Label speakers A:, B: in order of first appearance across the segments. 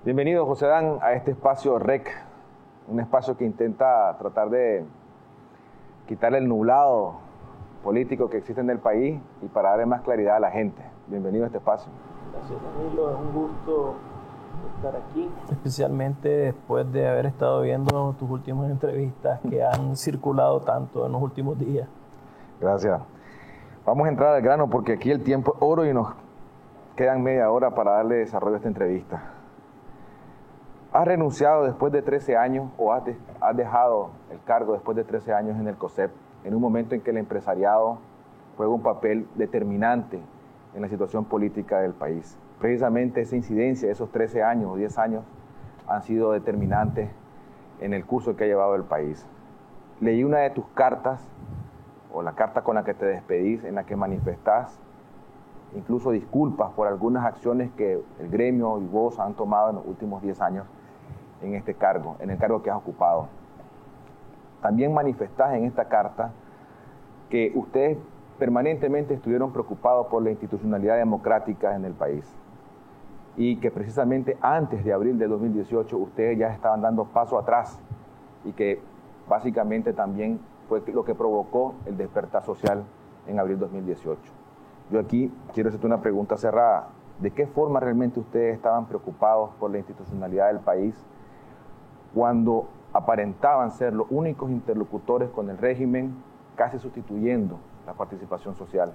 A: Bienvenido, José Dan, a este espacio REC, un espacio que intenta tratar de quitarle el nublado político que existe en el país y para darle más claridad a la gente. Bienvenido a este espacio.
B: Gracias, Danilo, es un gusto estar aquí, especialmente después de haber estado viendo tus últimas entrevistas que han circulado tanto en los últimos días.
A: Gracias. Vamos a entrar al grano porque aquí el tiempo es oro y nos quedan media hora para darle desarrollo a esta entrevista. ¿Has renunciado después de 13 años o has dejado el cargo después de 13 años en el COSEP, en un momento en que el empresariado juega un papel determinante en la situación política del país? Precisamente esa incidencia, esos 13 años o 10 años, han sido determinantes en el curso que ha llevado el país. Leí una de tus cartas, o la carta con la que te despedís, en la que manifestás incluso disculpas por algunas acciones que el gremio y vos han tomado en los últimos 10 años en este cargo, en el cargo que has ocupado. También manifestás en esta carta que ustedes permanentemente estuvieron preocupados por la institucionalidad democrática en el país y que precisamente antes de abril de 2018 ustedes ya estaban dando paso atrás y que básicamente también fue lo que provocó el despertar social en abril de 2018. Yo aquí quiero hacerte una pregunta cerrada. ¿De qué forma realmente ustedes estaban preocupados por la institucionalidad del país cuando aparentaban ser los únicos interlocutores con el régimen, casi sustituyendo la participación social?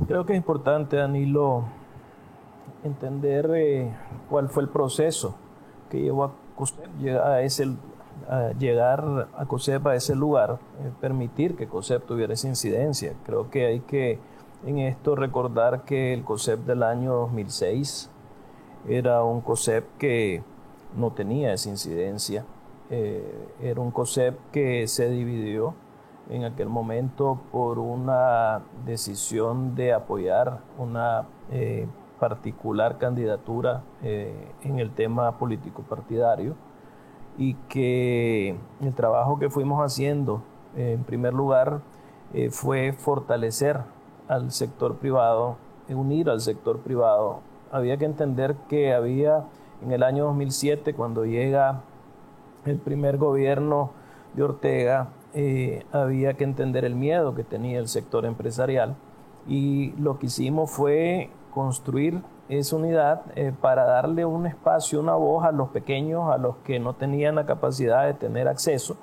B: Creo que es importante, Danilo, entender cuál fue el proceso que llevó a COSEP a llegar a COSEP a ese lugar, permitir que COSEP tuviera esa incidencia. Creo que hay que en esto recordar que el COSEP del año 2006 era un COSEP que no tenía esa incidencia. Era un COSEP que se dividió en aquel momento por una decisión de apoyar una particular candidatura en el tema político partidario, y que el trabajo que fuimos haciendo en primer lugar fue fortalecer al sector privado, unir al sector privado. Había que entender que había en el año 2007, cuando llega el primer gobierno de Ortega, había que entender el miedo que tenía el sector empresarial, y lo que hicimos fue construir esa unidad para darle un espacio, una voz a los pequeños, a los que no tenían la capacidad de tener acceso,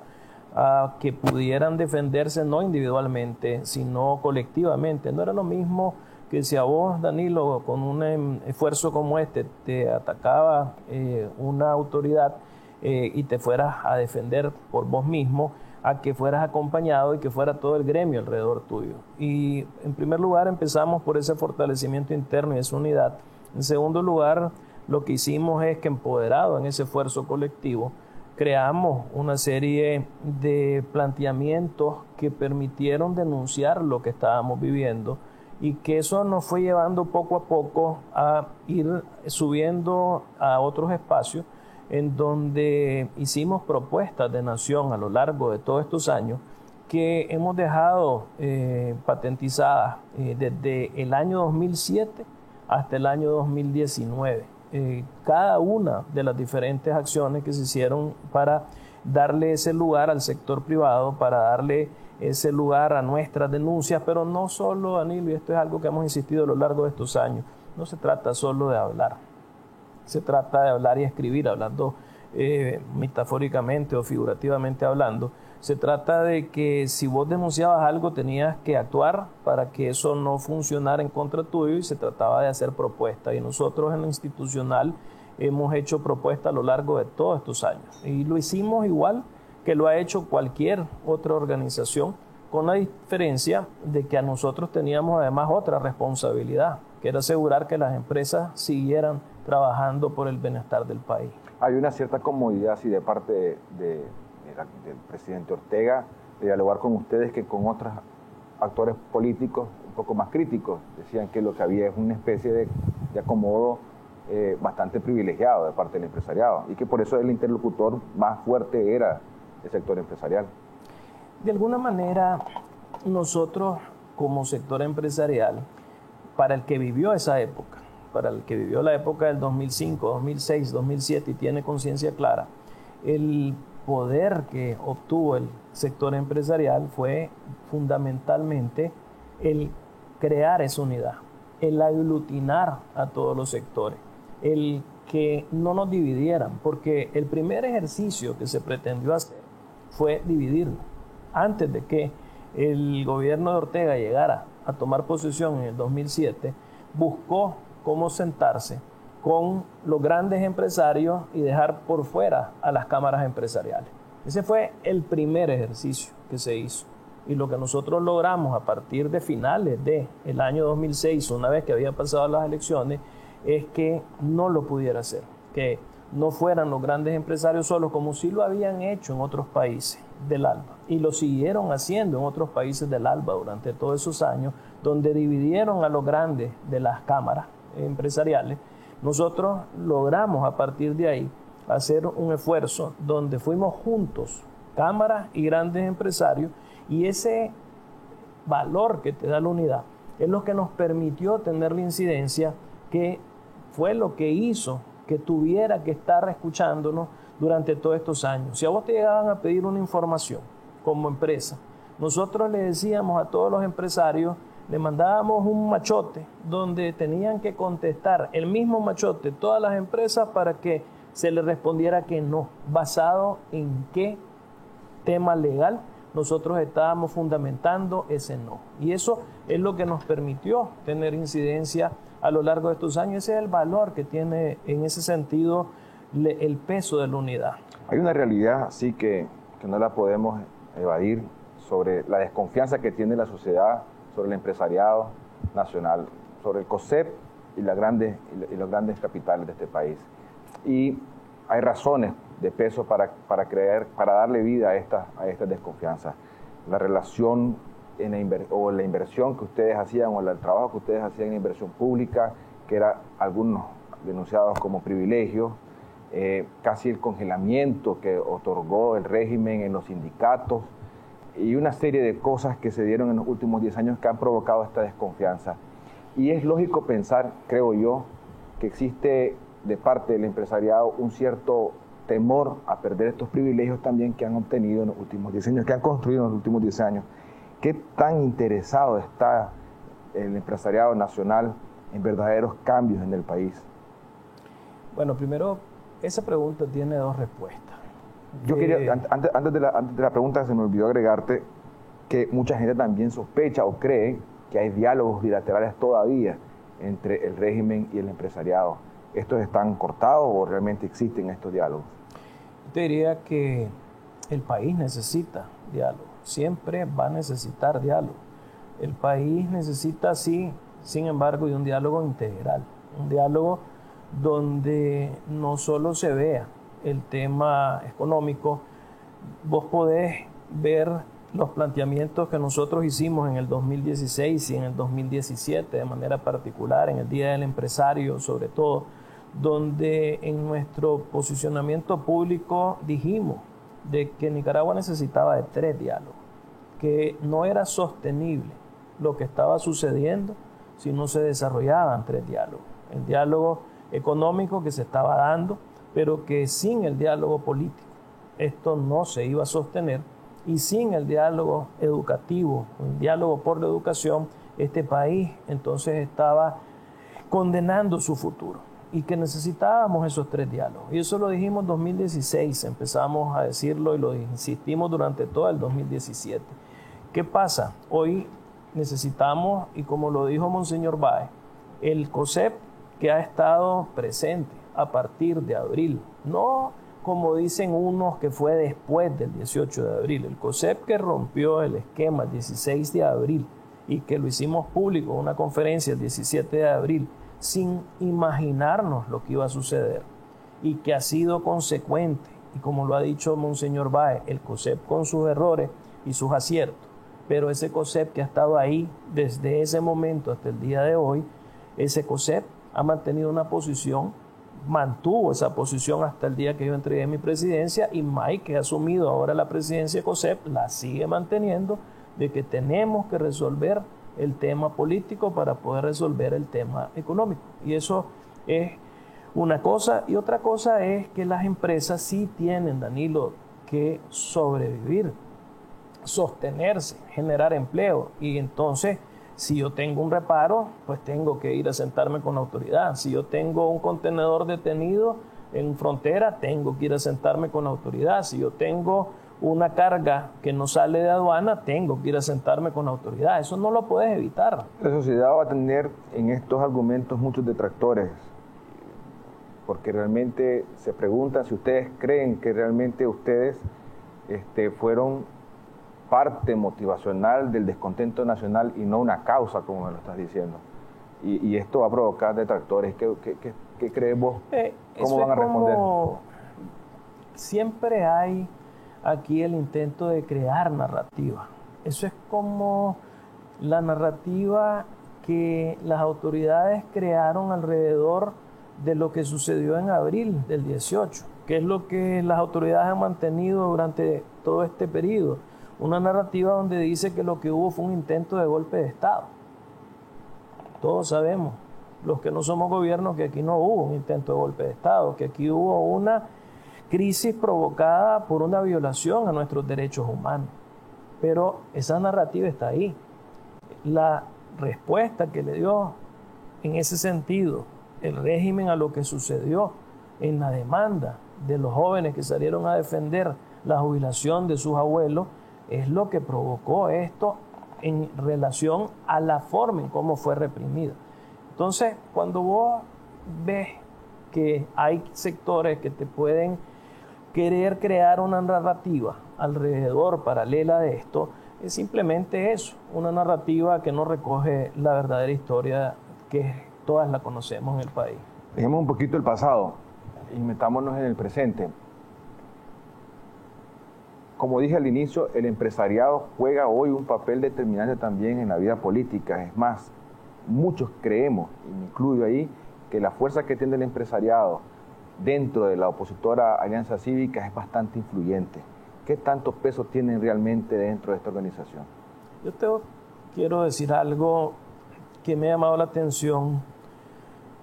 B: a que pudieran defenderse no individualmente, sino colectivamente. No era lo mismo que si a vos, Danilo, con un esfuerzo como este, te atacaba una autoridad y te fueras a defender por vos mismo, a que fueras acompañado y que fuera todo el gremio alrededor tuyo. Y en primer lugar empezamos por ese fortalecimiento interno y esa unidad. En segundo lugar, lo que hicimos es que, empoderado en ese esfuerzo colectivo, creamos una serie de planteamientos que permitieron denunciar lo que estábamos viviendo, y que eso nos fue llevando poco a poco a ir subiendo a otros espacios en donde hicimos propuestas de nación a lo largo de todos estos años que hemos dejado patentizadas desde el año 2007 hasta el año 2019. Cada una de las diferentes acciones que se hicieron para darle ese lugar al sector privado, para darle ese lugar a nuestras denuncias, pero no solo, Danilo, y esto es algo que hemos insistido a lo largo de estos años, no se trata solo de hablar, se trata de hablar y escribir, hablando metafóricamente o figurativamente hablando. Se trata de que si vos denunciabas algo tenías que actuar para que eso no funcionara en contra tuyo, y se trataba de hacer propuestas. Y nosotros en lo institucional hemos hecho propuestas a lo largo de todos estos años. Y lo hicimos igual que lo ha hecho cualquier otra organización, con la diferencia de que a nosotros teníamos además otra responsabilidad, que era asegurar que las empresas siguieran trabajando por el bienestar del país.
A: Hay una cierta comodidad, sí, de parte del presidente Ortega de dialogar con ustedes que con otros actores políticos un poco más críticos. Decían que lo que había es una especie de acomodo bastante privilegiado de parte del empresariado, y que por eso el interlocutor más fuerte era el sector empresarial.
B: De alguna manera, nosotros como sector empresarial, para el que vivió esa época, para el que vivió la época del 2005, 2006, 2007 y tiene conciencia clara, el poder que obtuvo el sector empresarial fue fundamentalmente el crear esa unidad, el aglutinar a todos los sectores, el que no nos dividieran, porque el primer ejercicio que se pretendió hacer fue dividirnos. Antes de que el gobierno de Ortega llegara a tomar posesión en el 2007, buscó cómo sentarse con los grandes empresarios y dejar por fuera a las cámaras empresariales. Ese fue el primer ejercicio que se hizo. Y lo que nosotros logramos a partir de finales del año 2006, una vez que había pasado las elecciones, es que no lo pudiera hacer, que no fueran los grandes empresarios solos, como sí lo habían hecho en otros países del ALBA, y lo siguieron haciendo en otros países del ALBA durante todos esos años, donde dividieron a los grandes de las cámaras empresariales. Nosotros logramos a partir de ahí hacer un esfuerzo donde fuimos juntos, cámaras y grandes empresarios, y ese valor que te da la unidad es lo que nos permitió tener la incidencia que fue lo que hizo que tuviera que estar escuchándonos durante todos estos años. Si a vos te llegaban a pedir una información como empresa, nosotros le decíamos a todos los empresarios, le mandábamos un machote donde tenían que contestar el mismo machote todas las empresas para que se les respondiera que no, basado en qué tema legal nosotros estábamos fundamentando ese no. Y eso es lo que nos permitió tener incidencia a lo largo de estos años. Ese es el valor que tiene en ese sentido el peso de la unidad.
A: Hay una realidad, sí, que no la podemos evadir sobre la desconfianza que tiene la sociedad sobre el empresariado nacional, sobre el COSEP y los grandes capitales de este país. Y hay razones de peso para darle vida a esta desconfianza. La relación o la inversión que ustedes hacían o el trabajo que ustedes hacían en inversión pública, que era algunos denunciados como privilegios, casi el congelamiento que otorgó el régimen en los sindicatos y una serie de cosas que se dieron en los últimos 10 años que han provocado esta desconfianza. Y es lógico pensar, creo yo, que existe de parte del empresariado un cierto temor a perder estos privilegios también que han obtenido en los últimos 10 años, que han construido en los últimos 10 años. ¿Qué tan interesado está el empresariado nacional en verdaderos cambios en el país?
B: Bueno, primero, esa pregunta tiene dos respuestas.
A: Yo quería, antes de la pregunta, se me olvidó agregarte que mucha gente también sospecha o cree que hay diálogos bilaterales todavía entre el régimen y el empresariado. ¿Estos están cortados o realmente existen estos diálogos?
B: Yo te diría que el país necesita diálogo, siempre va a necesitar diálogo. El país necesita, sí, sin embargo, de un diálogo integral, un diálogo donde no solo se vea el tema económico. Vos podés ver los planteamientos que nosotros hicimos en el 2016 y en el 2017 de manera particular, en el Día del Empresario sobre todo, donde en nuestro posicionamiento público dijimos de que Nicaragua necesitaba de 3 diálogos, que no era sostenible lo que estaba sucediendo si no se desarrollaban 3 diálogos. El diálogo económico que se estaba dando, pero que sin el diálogo político esto no se iba a sostener, y sin el diálogo educativo, el diálogo por la educación, este país entonces estaba condenando su futuro y que necesitábamos esos 3 diálogos. Y eso lo dijimos en 2016, empezamos a decirlo y lo insistimos durante todo el 2017. ¿Qué pasa? Hoy necesitamos, y como lo dijo Monseñor Báez, el COSEP que ha estado presente a partir de abril, no como dicen unos que fue después del 18 de abril, el COSEP que rompió el esquema el 16 de abril y que lo hicimos público en una conferencia el 17 de abril sin imaginarnos lo que iba a suceder y que ha sido consecuente, y como lo ha dicho Monseñor Báez, el COSEP con sus errores y sus aciertos, pero ese COSEP que ha estado ahí desde ese momento hasta el día de hoy, ese COSEP ha mantenido una posición, mantuvo esa posición hasta el día que yo entregué mi presidencia, y Mike, que ha asumido ahora la presidencia de COSEP, la sigue manteniendo, de que tenemos que resolver el tema político para poder resolver el tema económico. Y eso es una cosa. Y otra cosa es que las empresas sí tienen, Danilo, que sobrevivir, sostenerse, generar empleo. Y entonces, si yo tengo un reparo, pues tengo que ir a sentarme con la autoridad. Si yo tengo un contenedor detenido en frontera, tengo que ir a sentarme con la autoridad. Si yo tengo una carga que no sale de aduana, tengo que ir a sentarme con la autoridad. Eso no lo puedes evitar.
A: La sociedad va a tener en estos argumentos muchos detractores, porque realmente se preguntan si ustedes creen que realmente ustedes fueron parte motivacional del descontento nacional y no una causa, como me lo estás diciendo. Y esto va a provocar detractores. ¿Qué crees vos? ¿Cómo van a responder?
B: Siempre hay aquí el intento de crear narrativa. Eso es como la narrativa que las autoridades crearon alrededor de lo que sucedió en abril del 18, que es lo que las autoridades han mantenido durante todo este periodo. Una narrativa donde dice que lo que hubo fue un intento de golpe de Estado. Todos sabemos, los que no somos gobierno, que aquí no hubo un intento de golpe de Estado, que aquí hubo una crisis provocada por una violación a nuestros derechos humanos. Pero esa narrativa está ahí. La respuesta que le dio en ese sentido el régimen a lo que sucedió en la demanda de los jóvenes que salieron a defender la jubilación de sus abuelos es lo que provocó esto en relación a la forma en cómo fue reprimida. Entonces, cuando vos ves que hay sectores que te pueden querer crear una narrativa alrededor paralela de esto, es simplemente eso, una narrativa que no recoge la verdadera historia que todas la conocemos en el país.
A: Dejemos un poquito el pasado y metámonos en el presente. Como dije al inicio, el empresariado juega hoy un papel determinante también en la vida política. Es más, muchos creemos, y me incluyo ahí, que la fuerza que tiene el empresariado dentro de la opositora Alianza Cívica es bastante influyente. ¿Qué tanto peso tienen realmente dentro de esta organización?
B: Yo te quiero decir algo que me ha llamado la atención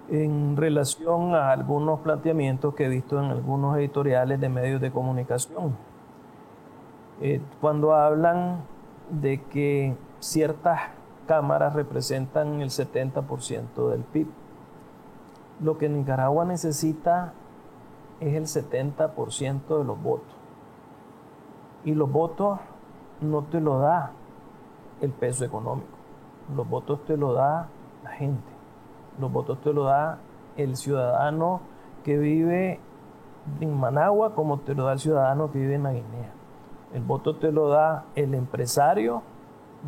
B: en relación a algunos planteamientos que he visto en algunos editoriales de medios de comunicación. Cuando hablan de que ciertas cámaras representan el 70% del PIB, lo que Nicaragua necesita es el 70% de los votos. Y los votos no te lo da el peso económico. Los votos te lo da la gente. Los votos te lo da el ciudadano que vive en Managua como te lo da el ciudadano que vive en la Guinea. El voto te lo da el empresario,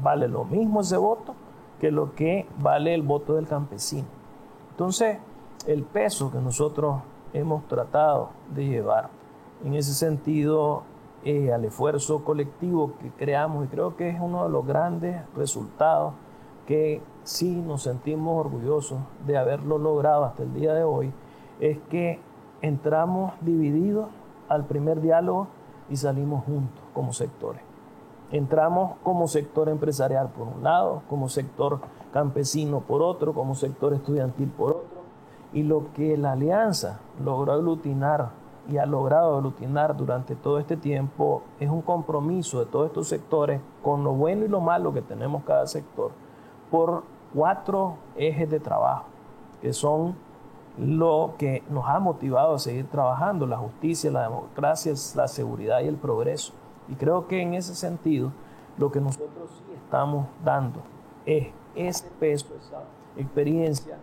B: vale lo mismo ese voto que lo que vale el voto del campesino. Entonces, el peso que nosotros hemos tratado de llevar en ese sentido al esfuerzo colectivo que creamos, y creo que es uno de los grandes resultados que sí nos sentimos orgullosos de haberlo logrado hasta el día de hoy, es que entramos divididos al primer diálogo y salimos juntos como sectores. Entramos como sector empresarial por un lado, como sector campesino por otro, como sector estudiantil por otro, y lo que la alianza logró aglutinar y ha logrado aglutinar durante todo este tiempo es un compromiso de todos estos sectores con lo bueno y lo malo que tenemos cada sector por 4 ejes de trabajo, que son lo que nos ha motivado a seguir trabajando: la justicia, la democracia, la seguridad y el progreso. Y creo que en ese sentido lo que nosotros sí estamos dando es ese peso, esa experiencia,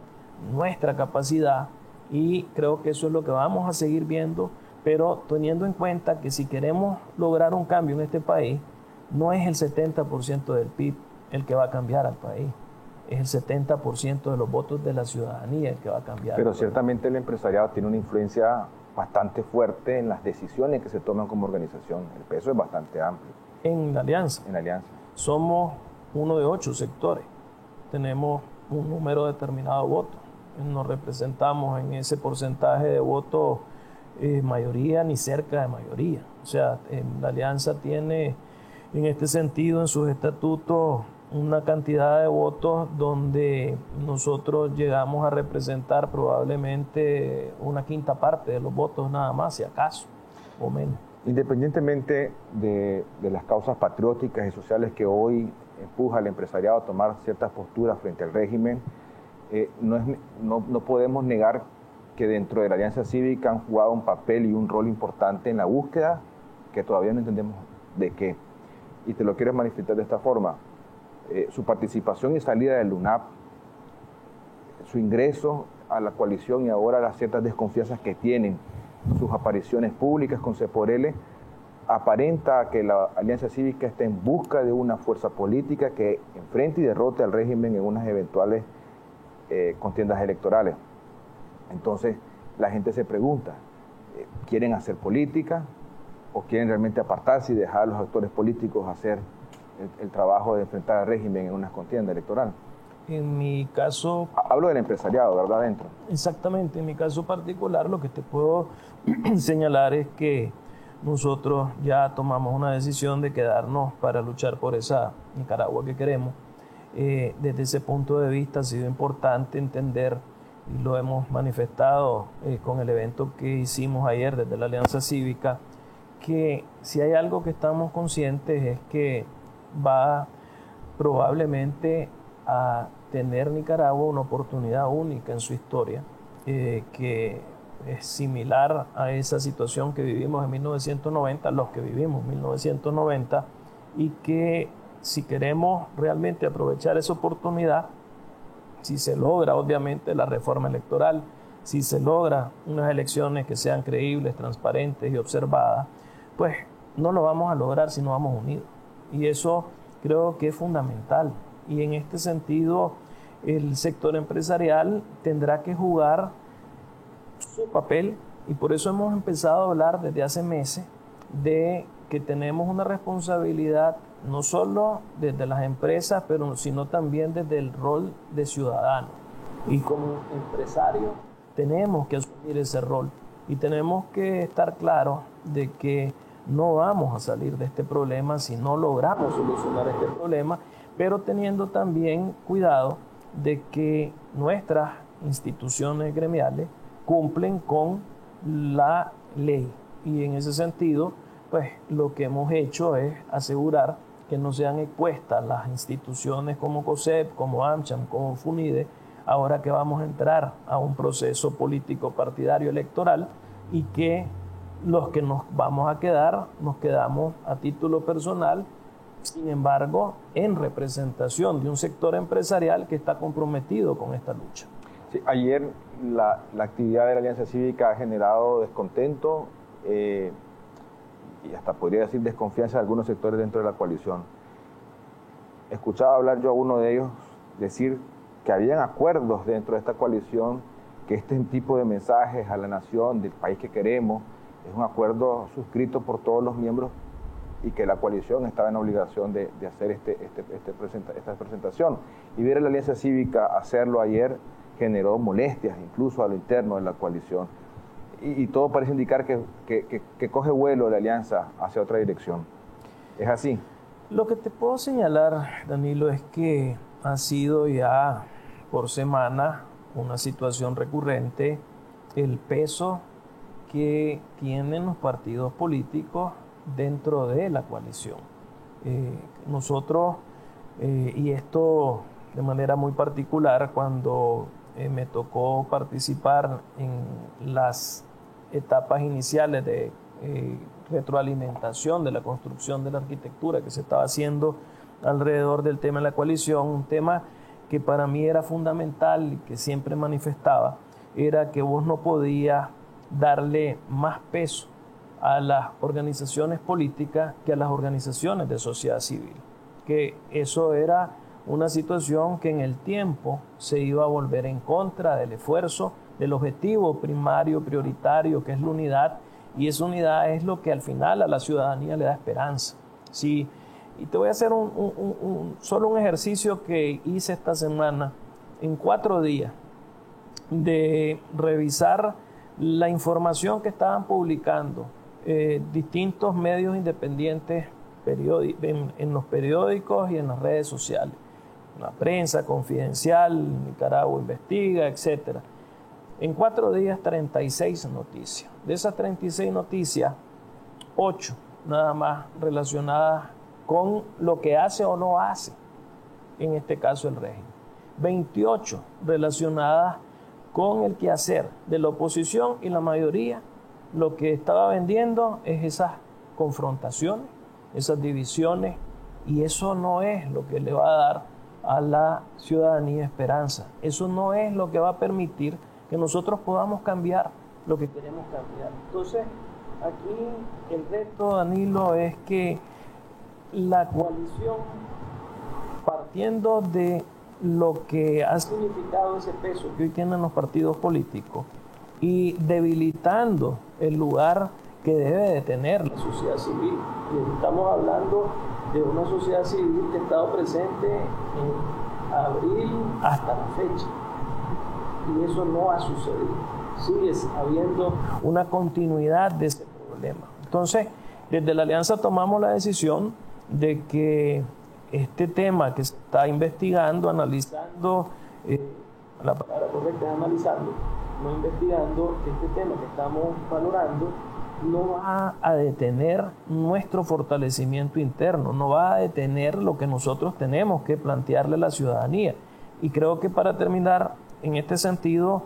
B: nuestra capacidad, y creo que eso es lo que vamos a seguir viendo, pero teniendo en cuenta que si queremos lograr un cambio en este país, no es el 70% del PIB el que va a cambiar al país, es el 70% de los votos de la ciudadanía el que va a cambiar.
A: Pero ciertamente el empresariado tiene una influencia bastante fuerte en las decisiones que se toman como organización. El peso es bastante amplio.
B: En la alianza.
A: En la alianza.
B: Somos uno de 8 sectores. Tenemos un número determinado de votos. Nos representamos en ese porcentaje de votos mayoría ni cerca de mayoría. O sea, la alianza tiene en este sentido en sus estatutos una cantidad de votos donde nosotros llegamos a representar probablemente una quinta parte de los votos nada más, si acaso, o menos.
A: Independientemente de las causas patrióticas y sociales que hoy empuja al empresariado a tomar ciertas posturas frente al régimen, no podemos negar que dentro de la Alianza Cívica han jugado un papel y un rol importante en la búsqueda, que todavía no entendemos de qué. Y te lo quiero manifestar de esta forma. Su participación y salida del UNAP, su ingreso a la coalición y ahora las ciertas desconfianzas que tienen, sus apariciones públicas con CEPORL, aparenta que la Alianza Cívica está en busca de una fuerza política que enfrente y derrote al régimen en unas eventuales contiendas electorales. Entonces, la gente se pregunta, ¿quieren hacer política o quieren realmente apartarse y dejar a los actores políticos hacer el trabajo de enfrentar al régimen en una contienda electoral?
B: En mi caso...
A: Hablo del empresariado, ¿verdad? Dentro.
B: Exactamente, en mi caso particular lo que te puedo señalar es que nosotros ya tomamos una decisión de quedarnos para luchar por esa Nicaragua que queremos. Desde ese punto de vista ha sido importante entender, y lo hemos manifestado con el evento que hicimos ayer desde la Alianza Cívica, que si hay algo que estamos conscientes es que va probablemente a tener Nicaragua una oportunidad única en su historia, que es similar a esa situación que vivimos en 1990, los que vivimos en 1990, y que si queremos realmente aprovechar esa oportunidad, si se logra obviamente la reforma electoral, si se logra unas elecciones que sean creíbles, transparentes y observadas, pues no lo vamos a lograr si no vamos unidos. Y eso creo que es fundamental. Y en este sentido, el sector empresarial tendrá que jugar su papel, y por eso hemos empezado a hablar desde hace meses de que tenemos una responsabilidad no solo desde las empresas, pero sino también desde el rol de ciudadano. Y como empresarios tenemos que asumir ese rol y tenemos que estar claros de que no vamos a salir de este problema si no logramos solucionar este problema, pero teniendo también cuidado de que nuestras instituciones gremiales cumplen con la ley. Y en ese sentido, pues lo que hemos hecho es asegurar que no sean expuestas las instituciones como COSEP, como AmCham, como FUNIDE, ahora que vamos a entrar a un proceso político partidario electoral, y que los que nos vamos a quedar, nos quedamos a título personal, sin embargo, en representación de un sector empresarial que está comprometido con esta lucha.
A: Sí, ayer la actividad de la Alianza Cívica ha generado descontento y hasta podría decir desconfianza de algunos sectores dentro de la coalición. Escuchaba hablar yo a uno de ellos decir que habían acuerdos dentro de esta coalición, que este tipo de mensajes a la nación del país que queremos es un acuerdo suscrito por todos los miembros y que la coalición estaba en obligación de hacer esta presentación. Y ver a la Alianza Cívica hacerlo ayer generó molestias incluso a lo interno de la coalición. Y todo parece indicar que coge vuelo la alianza hacia otra dirección. ¿Es así?
B: Lo que te puedo señalar, Danilo, es que ha sido ya por semana una situación recurrente el peso que tienen los partidos políticos dentro de la coalición. Nosotros, y esto de manera muy particular, cuando me tocó participar en las etapas iniciales de retroalimentación de la construcción de la arquitectura que se estaba haciendo alrededor del tema de la coalición, un tema que para mí era fundamental y que siempre manifestaba, era que vos no podías darle más peso a las organizaciones políticas que a las organizaciones de sociedad civil, que eso era una situación que en el tiempo se iba a volver en contra del esfuerzo, del objetivo primario, prioritario, que es la unidad, y esa unidad es lo que al final a la ciudadanía le da esperanza. Sí, y te voy a hacer solo un ejercicio que hice esta semana, en 4 días, de revisar la información que estaban publicando distintos medios independientes en los periódicos y en las redes sociales. La prensa confidencial, Nicaragua investiga, etc. En 4 días, 36 noticias. De esas 36 noticias, 8 nada más relacionadas con lo que hace o no hace, en este caso el régimen. 28 relacionadas con el quehacer de la oposición, y la mayoría lo que estaba vendiendo es esas confrontaciones, esas divisiones, y eso no es lo que le va a dar a la ciudadanía esperanza. Eso no es lo que va a permitir que nosotros podamos cambiar lo que queremos cambiar. Entonces, aquí el reto, Danilo, es que la coalición, partiendo de lo que ha significado ese peso que hoy tienen los partidos políticos y debilitando el lugar que debe de tener la sociedad civil. Y estamos hablando de una sociedad civil que ha estado presente en abril hasta la fecha. Y eso no ha sucedido. Sigue habiendo una continuidad de ese problema. Entonces, desde la Alianza tomamos la decisión de que este tema que se está investigando, analizando, la palabra correcta es analizando, no investigando, este tema que estamos valorando, no va a detener nuestro fortalecimiento interno, no va a detener lo que nosotros tenemos que plantearle a la ciudadanía. Y creo que para terminar, en este sentido,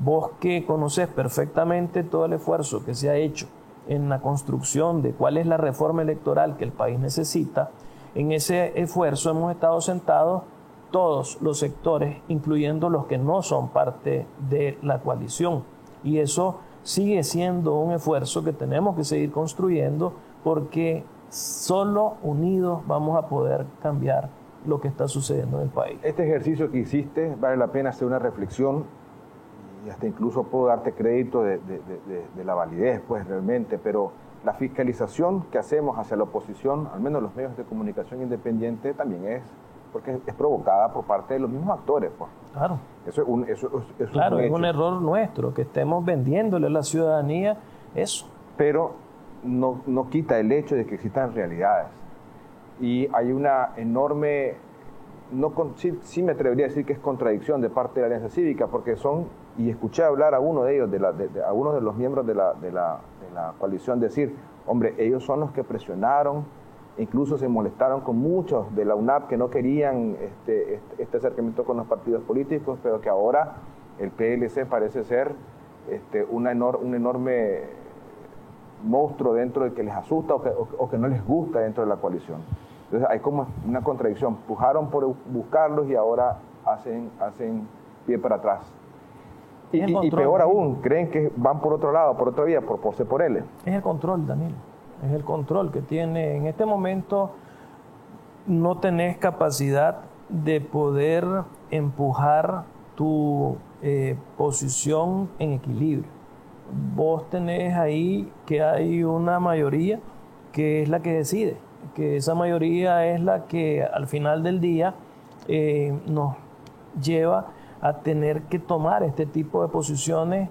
B: vos que conoces perfectamente todo el esfuerzo que se ha hecho en la construcción de cuál es la reforma electoral que el país necesita, en ese esfuerzo hemos estado sentados todos los sectores, incluyendo los que no son parte de la coalición. Y eso sigue siendo un esfuerzo que tenemos que seguir construyendo, porque solo unidos vamos a poder cambiar lo que está sucediendo en el país.
A: Este ejercicio que hiciste vale la pena hacer una reflexión, y hasta incluso puedo darte crédito de la validez, pues realmente, pero la fiscalización que hacemos hacia la oposición, al menos los medios de comunicación independientes, también es porque es provocada por parte de los mismos actores, pues.
B: Claro.
A: Eso
B: Claro, es un error nuestro que estemos vendiéndole a la ciudadanía eso.
A: Pero no quita el hecho de que existan realidades. Y hay una enorme, sí me atrevería a decir que es contradicción de parte de la Alianza Cívica, porque y escuché hablar a uno de ellos, a algunos de los miembros de la coalición, decir, hombre, ellos son los que presionaron, incluso se molestaron con muchos de la UNAP que no querían este acercamiento con los partidos políticos, pero que ahora el PLC parece ser un enorme monstruo dentro de que les asusta o que no les gusta dentro de la coalición. Entonces hay como una contradicción, pujaron por buscarlos y ahora hacen pie para atrás. Y peor aún, creen que van por otro lado, por otra vía, por L.
B: Es el control, Danilo. Es el control que tiene. En este momento no tenés capacidad de poder empujar tu posición en equilibrio. Vos tenés ahí que hay una mayoría que es la que decide, que esa mayoría es la que al final del día nos lleva a tener que tomar este tipo de posiciones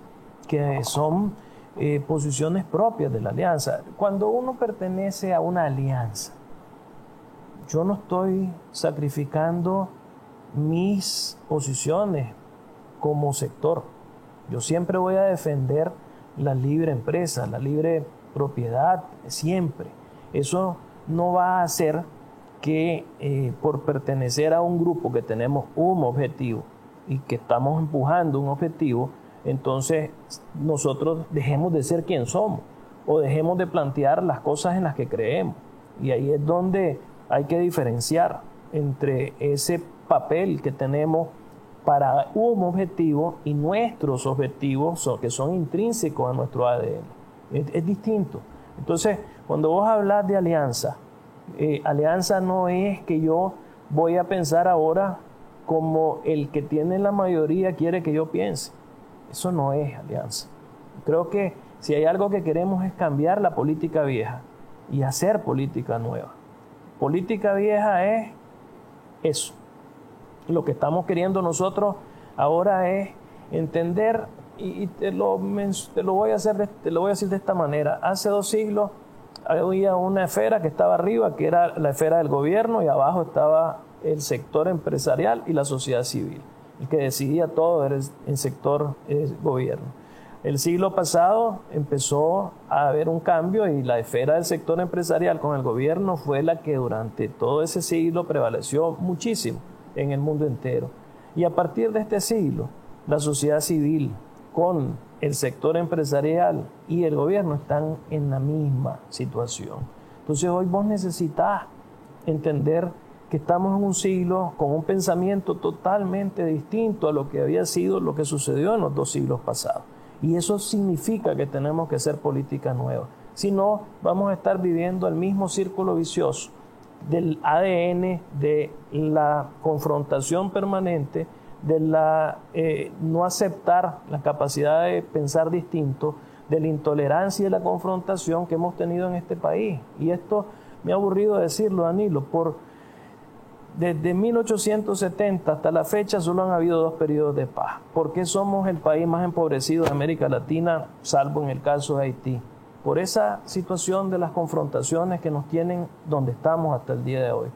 B: que son posiciones propias de la alianza. Cuando uno pertenece a una alianza, yo no estoy sacrificando mis posiciones como sector. Yo siempre voy a defender la libre empresa, la libre propiedad, siempre. Eso no va a hacer que por pertenecer a un grupo que tenemos un objetivo y que estamos empujando un objetivo, entonces nosotros dejemos de ser quien somos o dejemos de plantear las cosas en las que creemos. Y ahí es donde hay que diferenciar entre ese papel que tenemos para un objetivo y nuestros objetivos que son intrínsecos a nuestro ADN. Es distinto. Entonces, cuando vos hablas de alianza, alianza no es que yo voy a pensar ahora como el que tiene la mayoría quiere que yo piense. Eso no es alianza. Creo que si hay algo que queremos es cambiar la política vieja y hacer política nueva. Política vieja es eso. Lo que estamos queriendo nosotros ahora es entender, y te lo voy a decir de esta manera. Hace 2 siglos había una esfera que estaba arriba, que era la esfera del gobierno, y abajo estaba el sector empresarial y la sociedad civil. El que decidía todo era el sector gobierno. El siglo pasado empezó a haber un cambio y la esfera del sector empresarial con el gobierno fue la que durante todo ese siglo prevaleció muchísimo en el mundo entero. Y a partir de este siglo, la sociedad civil con el sector empresarial y el gobierno están en la misma situación. Entonces hoy vos necesitas entender que estamos en un siglo con un pensamiento totalmente distinto a lo que había sido lo que sucedió en los 2 siglos pasados. Y eso significa que tenemos que hacer política nueva. Si no, vamos a estar viviendo el mismo círculo vicioso del ADN, de la confrontación permanente, de la no aceptar la capacidad de pensar distinto, de la intolerancia y de la confrontación que hemos tenido en este país. Y esto me ha aburrido decirlo, Danilo, desde 1870 hasta la fecha solo han habido 2 periodos de paz. ¿Por qué somos el país más empobrecido de América Latina, salvo en el caso de Haití? Por esa situación de las confrontaciones que nos tienen donde estamos hasta el día de hoy.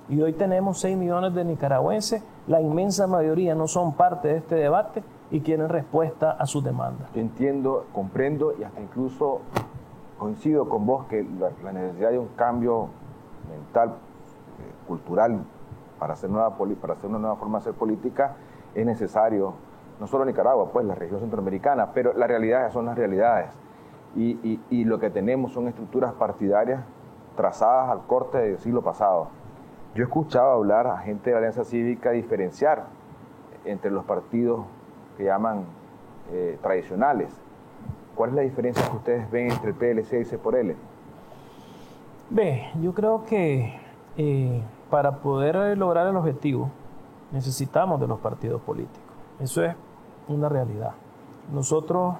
B: Y hoy tenemos 6 millones de nicaragüenses, la inmensa mayoría no son parte de este debate y quieren respuesta a sus demandas.
A: Yo entiendo, comprendo y hasta incluso coincido con vos que la necesidad de un cambio mental, cultural, para hacer una nueva forma de hacer política es necesario, no solo Nicaragua, pues la región centroamericana, pero las realidades son las realidades. Y lo que tenemos son estructuras partidarias trazadas al corte del siglo pasado. Yo he escuchado hablar a gente de la Alianza Cívica diferenciar entre los partidos que llaman tradicionales. ¿Cuál es la diferencia que ustedes ven entre el PLC y C por L?
B: Yo creo que para poder lograr el objetivo necesitamos de los partidos políticos. Eso es una realidad. Nosotros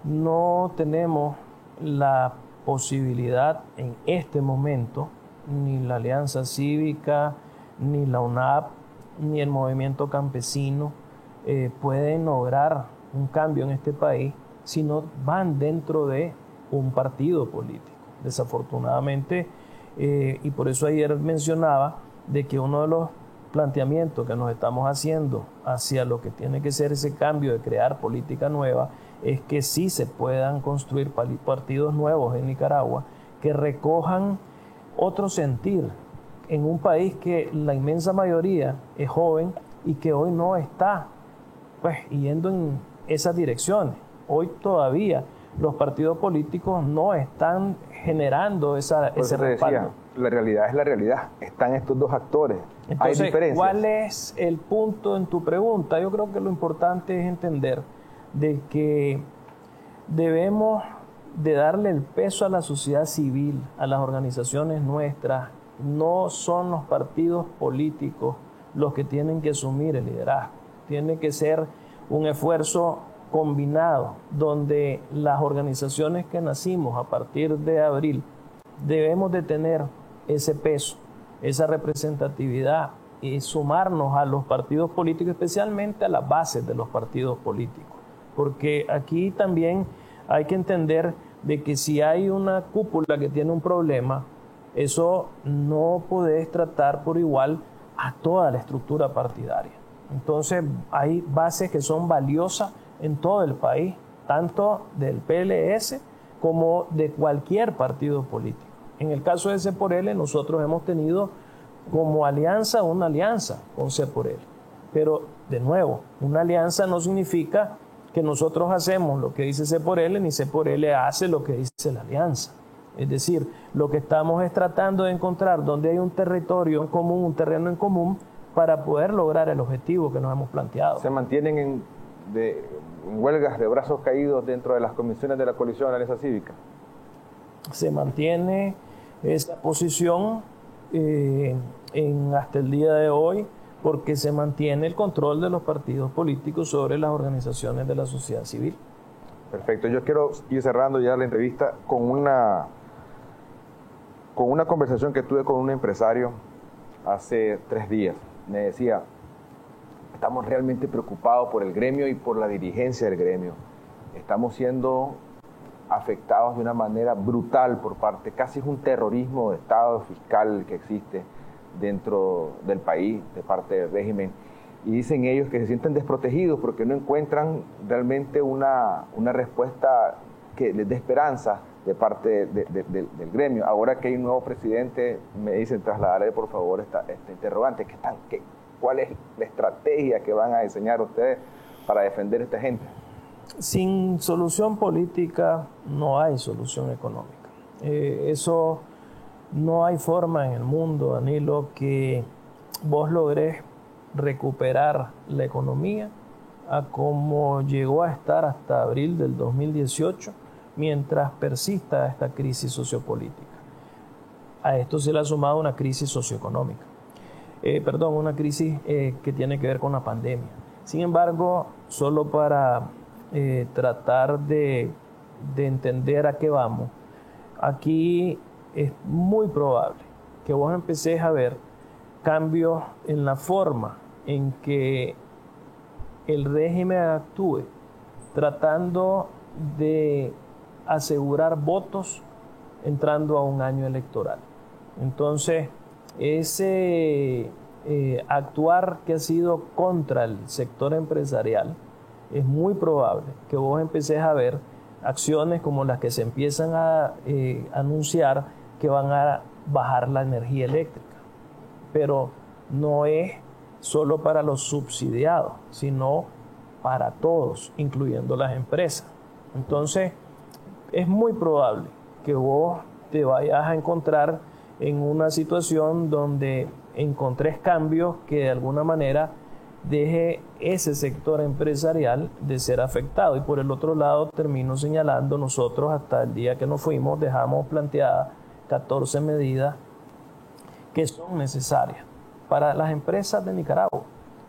B: no tenemos la posibilidad en este momento, ni la Alianza Cívica, ni la UNAP, ni el movimiento campesino pueden lograr un cambio en este país si no van dentro de un partido político. Desafortunadamente, y por eso ayer mencionaba de que uno de los planteamientos que nos estamos haciendo hacia lo que tiene que ser ese cambio de crear política nueva es que sí se puedan construir partidos nuevos en Nicaragua que recojan otro sentir en un país que la inmensa mayoría es joven y que hoy no está yendo en esas direcciones. Hoy todavía los partidos políticos no están generando ese respaldo.
A: La realidad es la realidad. Están estos 2 actores.
B: Entonces,
A: hay diferencias.
B: ¿cuál es el punto en tu pregunta? Yo creo que lo importante es entender de que debemos de darle el peso a la sociedad civil, a las organizaciones nuestras. No son los partidos políticos los que tienen que asumir el liderazgo. Tiene que ser un esfuerzo combinado, donde las organizaciones que nacimos a partir de abril debemos de tener ese peso, esa representatividad y sumarnos a los partidos políticos, especialmente a las bases de los partidos políticos. Porque aquí también hay que entender de que si hay una cúpula que tiene un problema, eso no podés tratar por igual a toda la estructura partidaria. Entonces hay bases que son valiosas en todo el país, tanto del PLS como de cualquier partido político. En el caso de C por L, nosotros hemos tenido como alianza una alianza con C por L. Pero, de nuevo, una alianza no significa que nosotros hacemos lo que dice C por L, ni C por L hace lo que dice la alianza. Es decir, lo que estamos es tratando de encontrar donde hay un territorio en común, un terreno en común, para poder lograr el objetivo que nos hemos planteado.
A: ¿Se mantienen en huelgas de brazos caídos dentro de las comisiones de la coalición de la Alianza Cívica?
B: Se mantiene esa posición hasta el día de hoy porque se mantiene el control de los partidos políticos sobre las organizaciones de la sociedad civil.
A: Perfecto. Yo quiero ir cerrando ya la entrevista con una conversación que tuve con un empresario hace 3 días. Me decía, estamos realmente preocupados por el gremio y por la dirigencia del gremio. Estamos siendo afectados de una manera brutal por parte, casi es un terrorismo de Estado fiscal que existe dentro del país de parte del régimen. Y dicen ellos que se sienten desprotegidos porque no encuentran realmente una respuesta que les dé esperanza de parte del gremio. Ahora que hay un nuevo presidente, me dicen trasladarle por favor esta interrogante, ¿cuál es la estrategia que van a diseñar ustedes para defender a esta gente?
B: Sin solución política no hay solución económica. Eso no hay forma en el mundo, Danilo, que vos logres recuperar la economía a como llegó a estar hasta abril del 2018, mientras persista esta crisis sociopolítica. A esto se le ha sumado una crisis socioeconómica, una crisis que tiene que ver con la pandemia. Sin embargo, solo para tratar de entender a qué vamos, aquí es muy probable que vos empecés a ver cambios en la forma en que el régimen actúe, tratando de asegurar votos entrando a un año electoral. Entonces, ese actuar que ha sido contra el sector empresarial, es muy probable que vos empecés a ver acciones como las que se empiezan a anunciar que van a bajar la energía eléctrica. Pero no es solo para los subsidiados, sino para todos, incluyendo las empresas. Entonces, es muy probable que vos te vayas a encontrar en una situación donde encontres cambios que de alguna manera deje ese sector empresarial de ser afectado. Y por el otro lado, termino señalando, nosotros hasta el día que nos fuimos dejamos planteadas 14 medidas que son necesarias para las empresas de Nicaragua,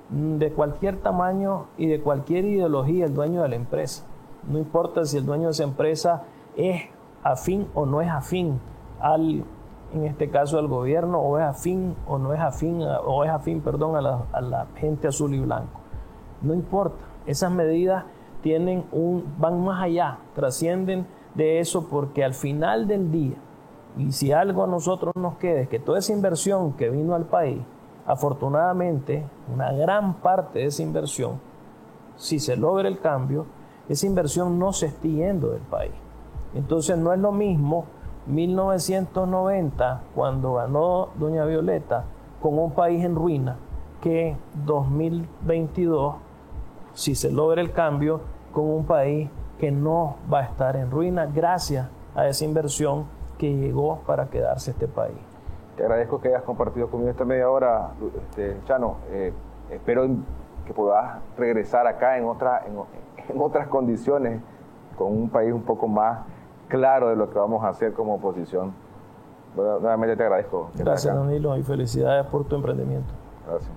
B: de cualquier tamaño y de cualquier ideología, el dueño de la empresa. No importa si el dueño de esa empresa es afín o no es afín en este caso al gobierno, o es afín o no es afín, a la gente azul y blanco. No importa, esas medidas van más allá, trascienden de eso, porque al final del día, y si algo a nosotros nos queda, es que toda esa inversión que vino al país, afortunadamente, una gran parte de esa inversión, si se logra el cambio, esa inversión no se está yendo del país. Entonces no es lo mismo 1990, cuando ganó doña Violeta, con un país en ruina, que 2022, si se logra el cambio, con un país que no va a estar en ruina gracias a esa inversión que llegó para quedarse este país.
A: Te agradezco que hayas compartido conmigo esta media hora, Chano. Espero que puedas regresar acá en otras condiciones, con un país un poco más claro de lo que vamos a hacer como oposición. Bueno, nuevamente te agradezco.
B: Gracias, Danilo, y felicidades por tu emprendimiento.
A: Gracias.